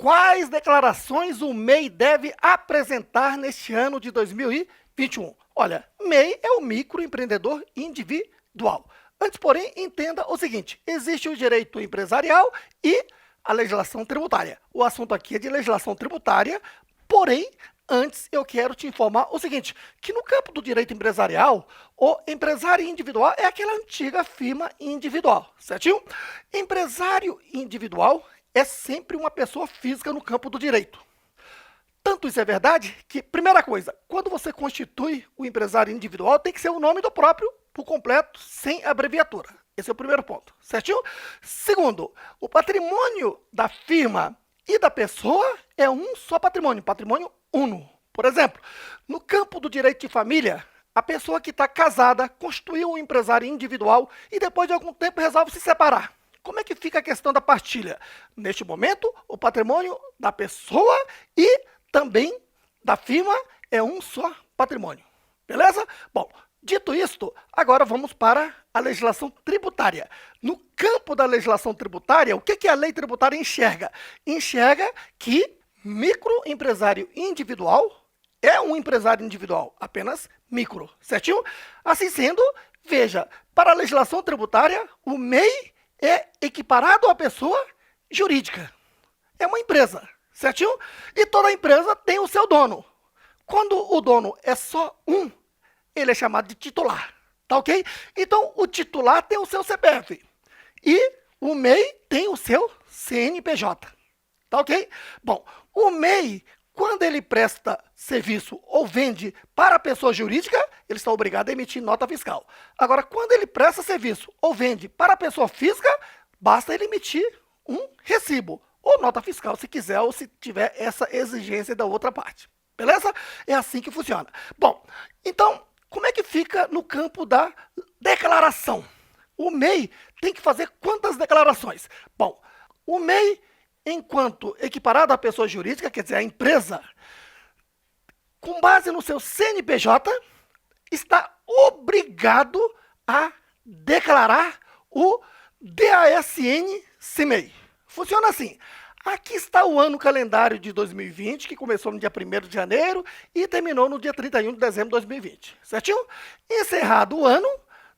Quais declarações o MEI deve apresentar neste ano de 2021? Olha, MEI é o microempreendedor individual. Antes, porém, entenda o seguinte: existe o direito empresarial e a legislação tributária. O assunto aqui é de legislação tributária, porém, antes eu quero te informar o seguinte, que no campo do direito empresarial, o empresário individual é aquela antiga firma individual, certinho? Empresário individual é sempre uma pessoa física no campo do direito. Tanto isso é verdade que, primeira coisa, quando você constitui o empresário individual, tem que ser o nome do próprio, por completo, sem abreviatura. Esse é o primeiro ponto, certinho? Segundo, o patrimônio da firma e da pessoa é um só patrimônio, patrimônio uno. Por exemplo, no campo do direito de família, a pessoa que está casada constituiu um empresário individual e depois de algum tempo resolve se separar. Como é que fica a questão da partilha? Neste momento, o patrimônio da pessoa e também da firma é um só patrimônio. Beleza? Bom, dito isto, agora vamos para a legislação tributária. No campo da legislação tributária, o que a lei tributária enxerga? Enxerga que microempresário individual é um empresário individual, apenas micro, certinho? Assim sendo, veja, para a legislação tributária, o MEI é equiparado à pessoa jurídica. É uma empresa, certinho? E toda empresa tem o seu dono. Quando o dono é só um, ele é chamado de titular, tá ok? Então, o titular tem o seu CPF e o MEI tem o seu CNPJ, tá ok? Bom, o MEI, quando ele presta serviço ou vende para a pessoa jurídica, ele está obrigado a emitir nota fiscal. Agora, quando ele presta serviço ou vende para a pessoa física, basta ele emitir um recibo ou nota fiscal, se quiser ou se tiver essa exigência da outra parte. Beleza? É assim que funciona. Bom, então, como é que fica no campo da declaração? O MEI tem que fazer quantas declarações? Bom, o MEI, enquanto equiparado à pessoa jurídica, quer dizer, a empresa, com base no seu CNPJ, está obrigado a declarar o DASN-CIMEI. Funciona assim. Aqui está o ano calendário de 2020, que começou no dia 1º de janeiro e terminou no dia 31 de dezembro de 2020, certinho? Encerrado o ano,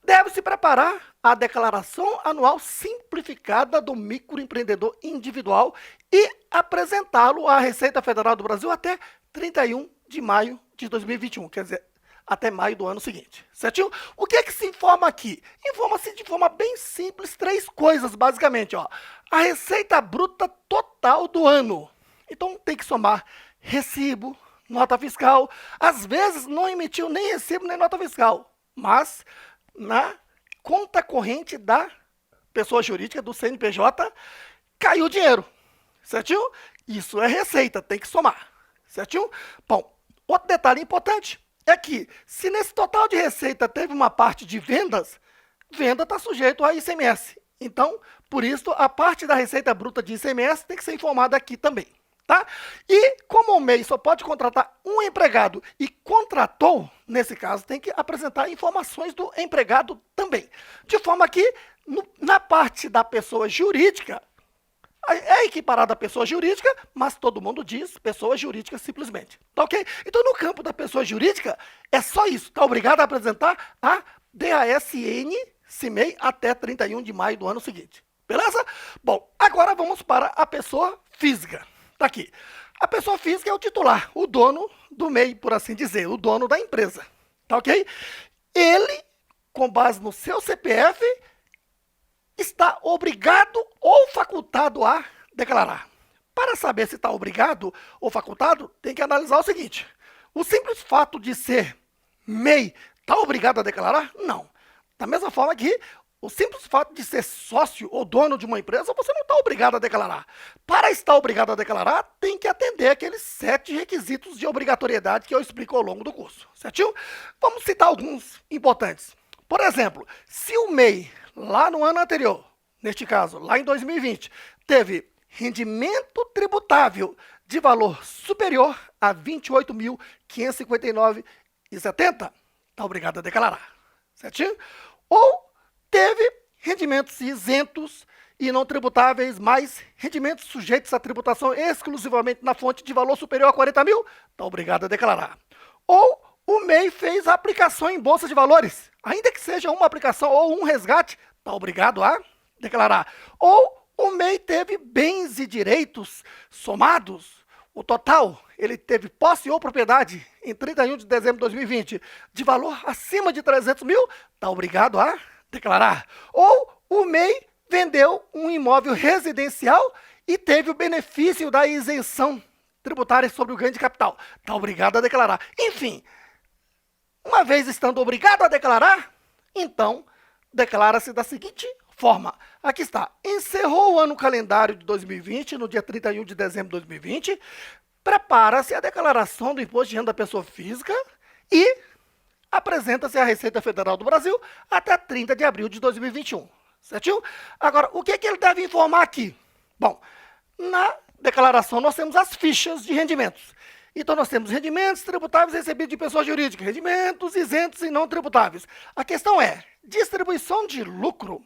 deve-se preparar a declaração anual simplificada do microempreendedor individual e apresentá-lo à Receita Federal do Brasil até 31 de maio de 2021, quer dizer, até maio do ano seguinte, certinho? O que é que se informa aqui? Informa-se de forma bem simples 3 coisas, basicamente, ó. A receita bruta total do ano. Então, tem que somar recibo, nota fiscal. Às vezes, não emitiu nem recibo, nem nota fiscal, mas na conta corrente da pessoa jurídica, do CNPJ, caiu o dinheiro, certinho? Isso é receita, tem que somar, certinho? Bom, outro detalhe importante é que, se nesse total de receita teve uma parte de vendas, venda está sujeito a ICMS. Então, por isso, a parte da receita bruta de ICMS tem que ser informada aqui também, tá? E como o MEI só pode contratar um empregado e contratou, nesse caso, tem que apresentar informações do empregado também. De forma que, na parte da pessoa jurídica, é equiparada à pessoa jurídica, mas todo mundo diz pessoa jurídica simplesmente, tá ok? Então, no campo da pessoa jurídica, é só isso, está obrigado a apresentar a DASN-CIMEI até 31 de maio do ano seguinte, beleza? Bom, agora vamos para a pessoa física, tá aqui. A pessoa física é o titular, o dono do MEI, por assim dizer, o dono da empresa, tá ok? Ele, com base no seu CPF, está obrigado ou facultado a declarar. Para saber se está obrigado ou facultado, tem que analisar o seguinte: o simples fato de ser MEI está obrigado a declarar? Não. Da mesma forma que o simples fato de ser sócio ou dono de uma empresa, você não está obrigado a declarar. Para estar obrigado a declarar, tem que atender aqueles 7 requisitos de obrigatoriedade que eu explico ao longo do curso, certinho? Vamos citar alguns importantes. Por exemplo, se o MEI, lá no ano anterior, neste caso, lá em 2020, teve rendimento tributável de valor superior a R$ 28.559,70, está obrigado a declarar, certinho? Ou teve rendimentos isentos e não tributáveis, mais rendimentos sujeitos à tributação exclusivamente na fonte de valor superior a 40 mil, está obrigado a declarar. Ou o MEI fez a aplicação em bolsa de valores, ainda que seja uma aplicação ou um resgate, está obrigado a declarar. Ou o MEI teve bens e direitos somados, o total, ele teve posse ou propriedade em 31 de dezembro de 2020 de valor acima de 300 mil, está obrigado a declarar. Ou o MEI vendeu um imóvel residencial e teve o benefício da isenção tributária sobre o ganho de capital, está obrigado a declarar. Enfim, uma vez estando obrigado a declarar, então declara-se da seguinte forma. Aqui está. Encerrou o ano calendário de 2020, no dia 31 de dezembro de 2020, prepara-se a declaração do Imposto de Renda da Pessoa Física e apresenta-se à Receita Federal do Brasil até 30 de abril de 2021. Certinho? Agora, o que ele deve informar aqui? Bom, na declaração nós temos as fichas de rendimentos. Então, nós temos rendimentos tributáveis recebidos de pessoa jurídica, rendimentos isentos e não tributáveis. A questão é, distribuição de lucro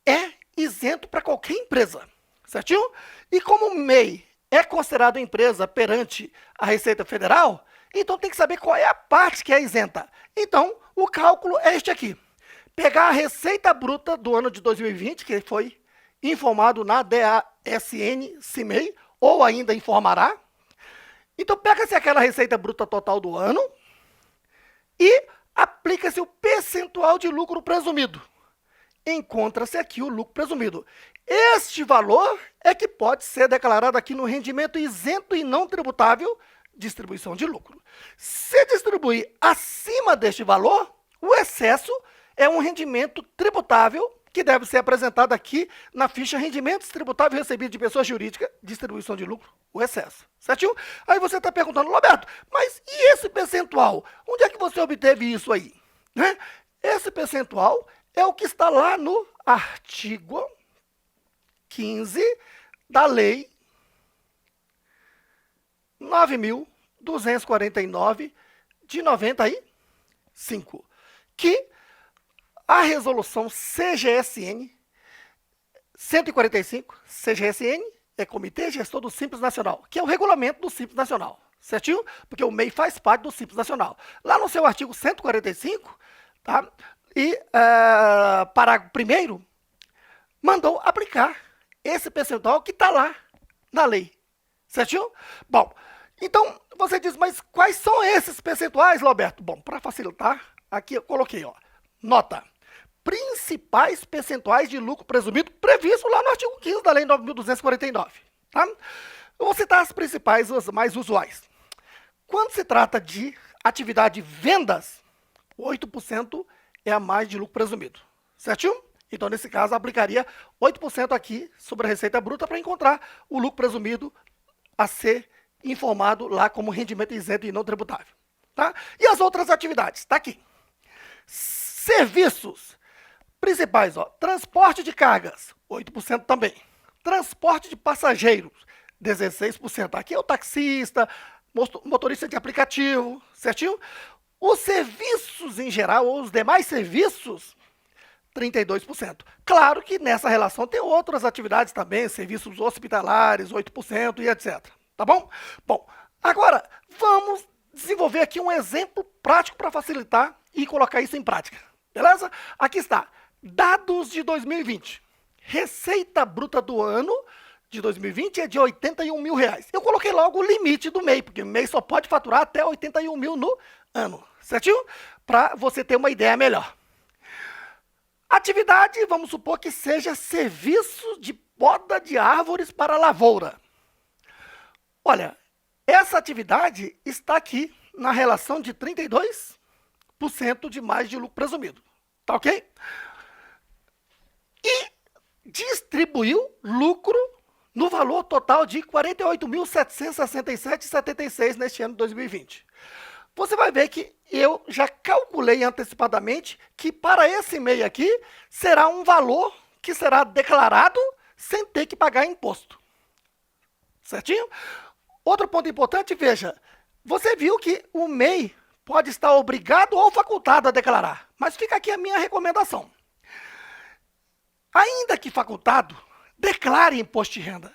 é isento para qualquer empresa, certinho? E como o MEI é considerado empresa perante a Receita Federal, então tem que saber qual é a parte que é isenta. Então, o cálculo é este aqui. Pegar a receita bruta do ano de 2020, que foi informado na DASN-CIMEI, ou ainda informará. Então, pega-se aquela receita bruta total do ano e aplica-se o percentual de lucro presumido. Encontra-se aqui o lucro presumido. Este valor é que pode ser declarado aqui no rendimento isento e não tributável, distribuição de lucro. Se distribuir acima deste valor, o excesso é um rendimento tributável que deve ser apresentado aqui na ficha rendimentos tributáveis recebidos de pessoa jurídica, distribuição de lucro, o excesso, certinho? Aí você está perguntando, Roberto, mas e esse percentual? Onde é que você obteve isso aí? Né? Esse percentual é o que está lá no artigo 15 da Lei 9.249 de 95, que a resolução CGSN 145, CGSN é Comitê Gestor do Simples Nacional, que é o regulamento do Simples Nacional, certinho? Porque o MEI faz parte do Simples Nacional. Lá no seu artigo 145, tá? E parágrafo 1º, mandou aplicar esse percentual que está lá na lei, certinho? Bom, então você diz, mas quais são esses percentuais, Roberto? Bom, para facilitar, aqui eu coloquei, ó, nota, principais percentuais de lucro presumido previsto lá no artigo 15 da Lei 9.249, tá? Eu vou citar as principais, as mais usuais. Quando se trata de atividade de vendas, 8% é a mais de lucro presumido, certinho? Então, nesse caso, aplicaria 8% aqui sobre a receita bruta para encontrar o lucro presumido a ser informado lá como rendimento isento e não tributável, tá? E as outras atividades, tá aqui. Serviços principais, ó, transporte de cargas, 8% também. Transporte de passageiros, 16%. Aqui é o taxista, motorista de aplicativo, certinho? Os serviços em geral, ou os demais serviços, 32%. Claro que nessa relação tem outras atividades também, serviços hospitalares, 8% e etc. Tá bom? Bom, agora vamos desenvolver aqui um exemplo prático para facilitar e colocar isso em prática. Beleza? Aqui está. Dados de 2020. Receita bruta do ano de 2020 é de R$81 mil. Eu coloquei logo o limite do MEI, porque o MEI só pode faturar até 81 mil no ano, certinho? Para você ter uma ideia melhor. Atividade, vamos supor que seja serviço de poda de árvores para lavoura. Olha, essa atividade está aqui na relação de 32% de mais de lucro presumido. Tá ok? E distribuiu lucro no valor total de R$ 48.767,76 neste ano de 2020. Você vai ver que eu já calculei antecipadamente que para esse MEI aqui será um valor que será declarado sem ter que pagar imposto. Certinho? Outro ponto importante, veja, você viu que o MEI pode estar obrigado ou facultado a declarar, mas fica aqui a minha recomendação. Ainda que facultado, declare imposto de renda.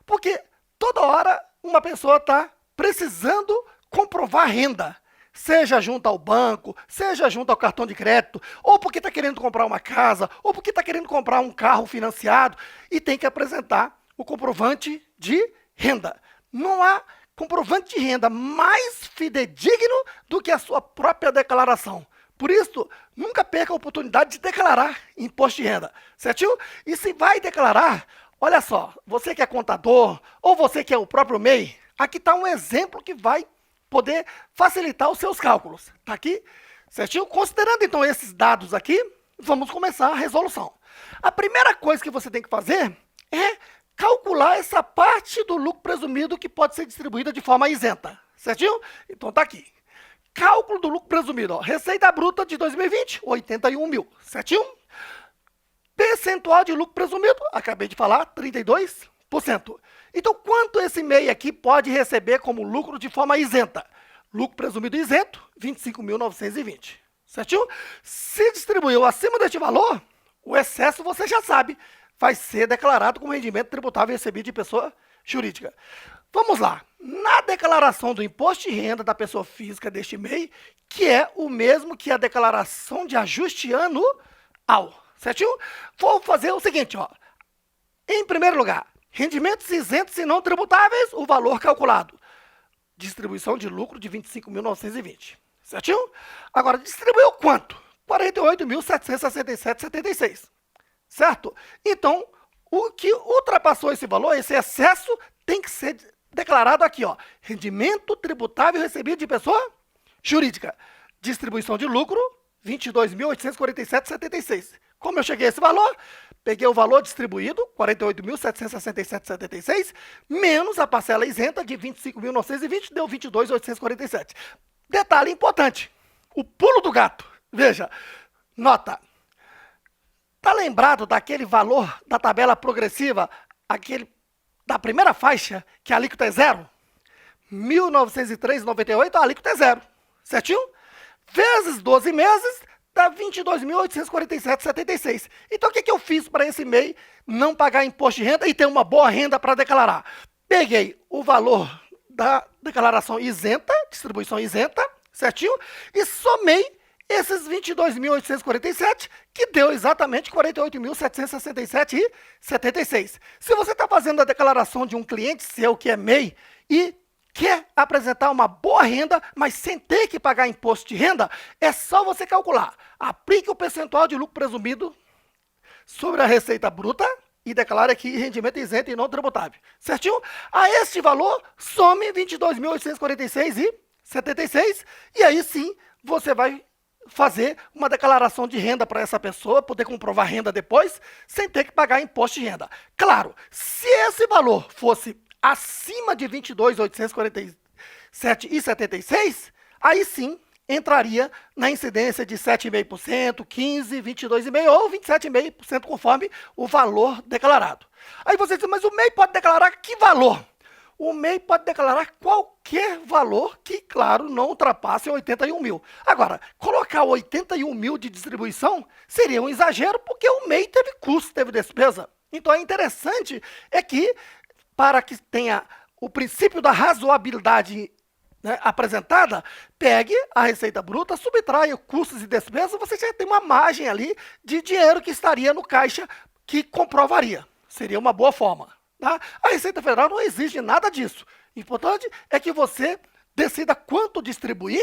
Porque toda hora uma pessoa está precisando comprovar renda. Seja junto ao banco, seja junto ao cartão de crédito, ou porque está querendo comprar uma casa, ou porque está querendo comprar um carro financiado e tem que apresentar o comprovante de renda. Não há comprovante de renda mais fidedigno do que a sua própria declaração. Por isso, nunca perca a oportunidade de declarar imposto de renda, certo? E se vai declarar, olha só, você que é contador, ou você que é o próprio MEI, aqui está um exemplo que vai poder facilitar os seus cálculos. Tá aqui, certinho? Considerando então esses dados aqui, vamos começar a resolução. A primeira coisa que você tem que fazer é calcular essa parte do lucro presumido que pode ser distribuída de forma isenta, certinho? Então tá aqui. Cálculo do lucro presumido, ó. Receita bruta de 2020, 81 mil, certinho? Percentual de lucro presumido, acabei de falar, 32%. Então, quanto esse MEI aqui pode receber como lucro de forma isenta? Lucro presumido isento, 25.920, certinho? Se distribuiu acima deste valor, o excesso você já sabe, vai ser declarado como rendimento tributável recebido de pessoa jurídica. Vamos lá. Na declaração do imposto de renda da pessoa física deste MEI, que é o mesmo que a declaração de ajuste anual, certinho? Vou fazer o seguinte, ó. Em primeiro lugar, rendimentos isentos e não tributáveis, o valor calculado. Distribuição de lucro de 25.920, certinho? Agora, distribuiu quanto? 48.767,76, certo? Então, o que ultrapassou esse valor, esse excesso, tem que ser declarado aqui, ó. Rendimento tributável recebido de pessoa jurídica. Distribuição de lucro, 22.847,76. Como eu cheguei a esse valor? Peguei o valor distribuído, 48.767,76, menos a parcela isenta de 25.920, deu 22.847. Detalhe importante, o pulo do gato. Veja, nota. Está lembrado daquele valor da tabela progressiva, aquele da primeira faixa, que a alíquota é zero? 1.903,98, a alíquota é zero, certinho? Vezes 12 meses, dá 22.847,76. Então, o que eu fiz para esse MEI não pagar imposto de renda e ter uma boa renda para declarar? Peguei o valor da declaração isenta, distribuição isenta, certinho? E somei esses 22.847, que deu exatamente 48.767,76. Se você está fazendo a declaração de um cliente seu que é MEI e quer apresentar uma boa renda, mas sem ter que pagar imposto de renda, é só você calcular. Aplique o percentual de lucro presumido sobre a receita bruta e declare aqui rendimento isento e não tributável, certinho? A este valor, some 22.846,76 e aí sim você vai fazer uma declaração de renda para essa pessoa, poder comprovar renda depois, sem ter que pagar imposto de renda. Claro, se esse valor fosse acima de 22.847,76, aí sim entraria na incidência de 7,5%, 15%, 22,5% ou 27,5% conforme o valor declarado. Aí você diz, mas o MEI pode declarar que valor? O MEI pode declarar qualquer valor que, claro, não ultrapasse 81 mil. Agora, colocar 81 mil de distribuição seria um exagero, porque o MEI teve custo, teve despesa. Então, é interessante que, para que tenha o princípio da razoabilidade, né, apresentada, pegue a receita bruta, subtraia custos e despesas, você já tem uma margem ali de dinheiro que estaria no caixa que comprovaria. Seria uma boa forma. Tá? A Receita Federal não exige nada disso. O importante é que você decida quanto distribuir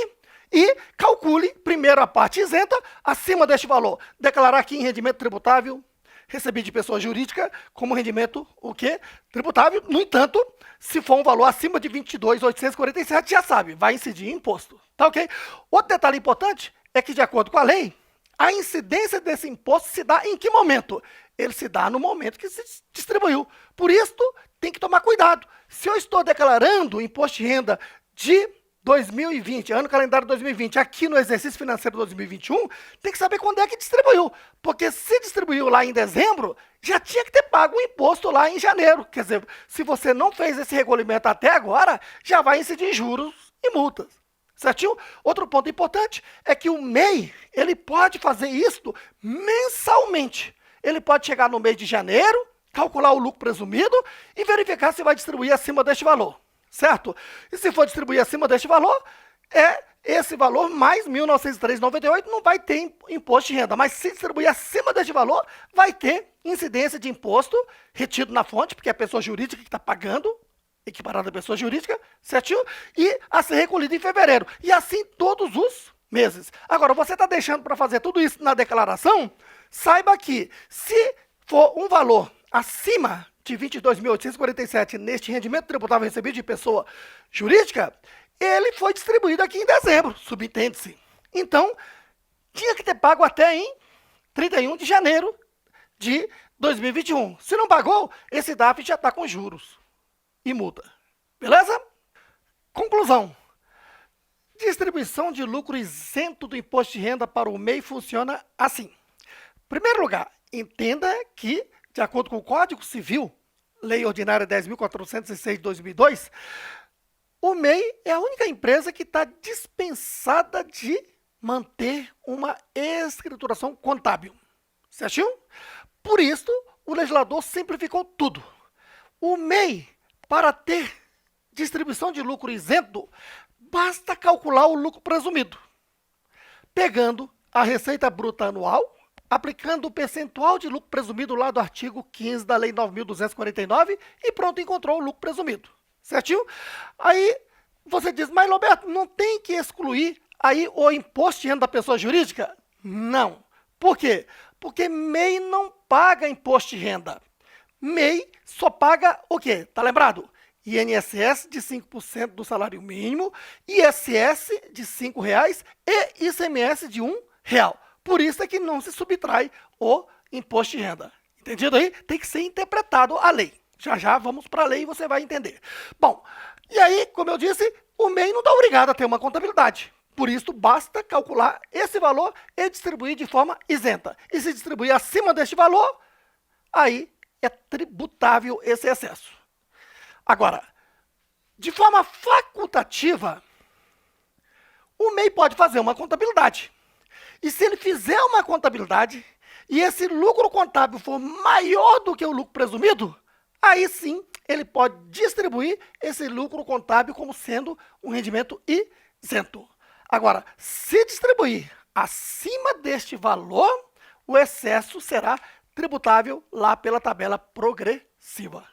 e calcule primeiro a parte isenta, acima deste valor. Declarar aqui em rendimento tributável, recebido de pessoa jurídica, como rendimento o quê? Tributável. No entanto, se for um valor acima de 22.847, já sabe, vai incidir imposto. Tá ok? Outro detalhe importante é que, de acordo com a lei, a incidência desse imposto se dá em que momento? Ele se dá no momento que se distribuiu. Por isso, tem que tomar cuidado. Se eu estou declarando o imposto de renda de 2020, ano calendário 2020, aqui no exercício financeiro 2021, tem que saber quando é que distribuiu. Porque se distribuiu lá em dezembro, já tinha que ter pago o imposto lá em janeiro. Quer dizer, se você não fez esse recolhimento até agora, já vai incidir juros e multas. Certinho? Outro ponto importante é que o MEI, ele pode fazer isto mensalmente. Ele pode chegar no mês de janeiro calcular o lucro presumido e verificar se vai distribuir acima deste valor, certo? E se for distribuir acima deste valor, esse valor mais 1.903,98 não vai ter imposto de renda, mas se distribuir acima deste valor, vai ter incidência de imposto retido na fonte, porque é a pessoa jurídica que está pagando, equiparada à pessoa jurídica, certinho? E a ser recolhido em fevereiro. E assim todos os meses. Agora, você está deixando para fazer tudo isso na declaração, saiba que se for um valor acima de 22.847 neste rendimento tributável recebido de pessoa jurídica, ele foi distribuído aqui em dezembro, subentende-se. Então, tinha que ter pago até em 31 de janeiro de 2021. Se não pagou, esse DARF já está com juros e multa. Beleza? Conclusão. Distribuição de lucro isento do imposto de renda para o MEI funciona assim. Em primeiro lugar, entenda que, de acordo com o Código Civil, Lei Ordinária 10.406 de 2002, o MEI é a única empresa que está dispensada de manter uma escrituração contábil. Certinho? Por isso, o legislador simplificou tudo. O MEI, para ter distribuição de lucro isento, basta calcular o lucro presumido, pegando a receita bruta anual, aplicando o percentual de lucro presumido lá do artigo 15 da Lei 9.249 e pronto, encontrou o lucro presumido. Certinho? Aí você diz, mas Roberto, não tem que excluir aí o imposto de renda da pessoa jurídica? Não. Por quê? Porque MEI não paga imposto de renda. MEI só paga o quê? Tá lembrado? INSS de 5% do salário mínimo, ISS de R$ 5,00 e ICMS de R$ 1,00. Por isso é que não se subtrai o imposto de renda. Entendido aí? Tem que ser interpretado a lei. Já já vamos para a lei e você vai entender. Bom, e aí, como eu disse, o MEI não está obrigado a ter uma contabilidade. Por isso, basta calcular esse valor e distribuir de forma isenta. E se distribuir acima deste valor, aí é tributável esse excesso. Agora, de forma facultativa, o MEI pode fazer uma contabilidade. E se ele fizer uma contabilidade e esse lucro contábil for maior do que o lucro presumido, aí sim ele pode distribuir esse lucro contábil como sendo um rendimento isento. Agora, se distribuir acima deste valor, o excesso será tributável lá pela tabela progressiva.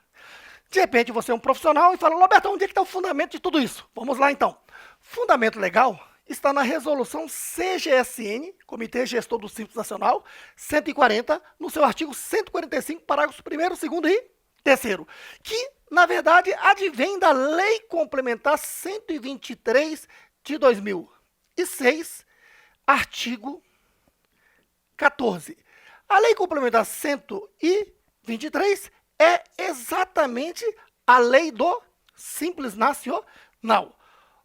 De repente você é um profissional e fala, Roberto, onde é que está o fundamento de tudo isso? Vamos lá então. Fundamento legal está na resolução CGSN, Comitê Gestor do Simples Nacional, 140, no seu artigo 145, parágrafos 1º, 2º e 3º, que, na verdade, advém da Lei Complementar 123 de 2006, artigo 14. A Lei Complementar 123 é exatamente a lei do Simples Nacional.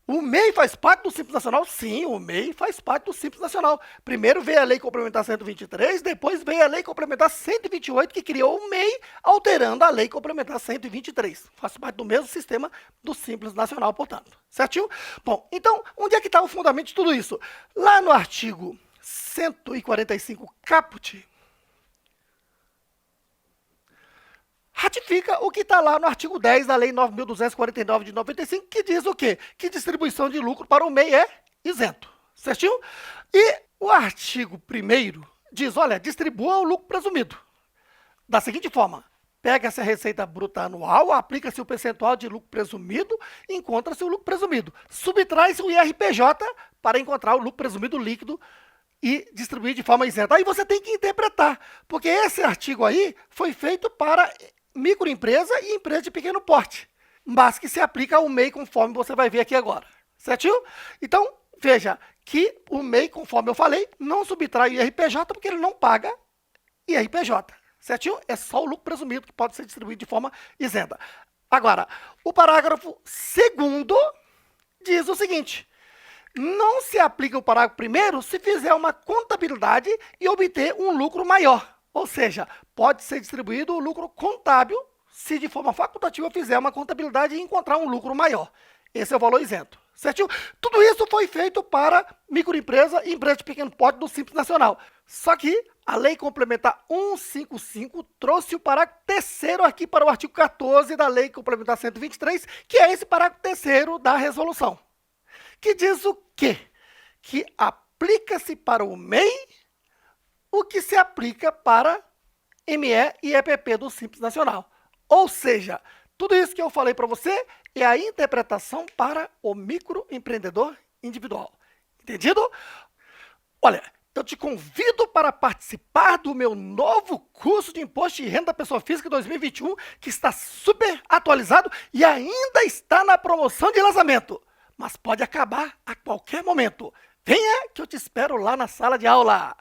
O MEI faz parte do Simples Nacional? Sim, o MEI faz parte do Simples Nacional. Primeiro veio a Lei Complementar 123, depois veio a Lei Complementar 128, que criou o MEI, alterando a Lei Complementar 123. Faz parte do mesmo sistema do Simples Nacional, portanto. Certinho? Bom, então, onde é que está o fundamento de tudo isso? Lá no artigo 145 caput, ratifica o que está lá no artigo 10 da Lei 9.249 de 95, que diz o quê? Que distribuição de lucro para o MEI é isento, certinho? E o artigo 1º diz, olha, distribua o lucro presumido. Da seguinte forma, pega-se a receita bruta anual, aplica-se o percentual de lucro presumido, encontra-se o lucro presumido. Subtrai-se o IRPJ para encontrar o lucro presumido líquido e distribuir de forma isenta. Aí você tem que interpretar, porque esse artigo aí foi feito para microempresa e empresa de pequeno porte, mas que se aplica ao MEI conforme você vai ver aqui agora, certinho? Então, veja que o MEI, conforme eu falei, não subtrai o IRPJ porque ele não paga IRPJ, certinho? É só o lucro presumido que pode ser distribuído de forma isenta. Agora, o parágrafo 2º diz o seguinte, não se aplica o parágrafo 1º se fizer uma contabilidade e obter um lucro maior. Ou seja, pode ser distribuído o lucro contábil se de forma facultativa fizer uma contabilidade e encontrar um lucro maior. Esse é o valor isento, certinho? Tudo isso foi feito para microempresa e empresa de pequeno porte do Simples Nacional. Só que A Lei Complementar 155 trouxe o parágrafo 3º aqui para o artigo 14 da Lei Complementar 123, que é esse parágrafo 3º da resolução, que diz o quê? Que aplica-se para o MEI o que se aplica para ME e EPP do Simples Nacional. Ou seja, tudo isso que eu falei para você é a interpretação para o microempreendedor individual. Entendido? Olha, eu te convido para participar do meu novo curso de Imposto de Renda da Pessoa Física 2021, que está super atualizado e ainda está na promoção de lançamento, mas pode acabar a qualquer momento. Venha que eu te espero lá na sala de aula.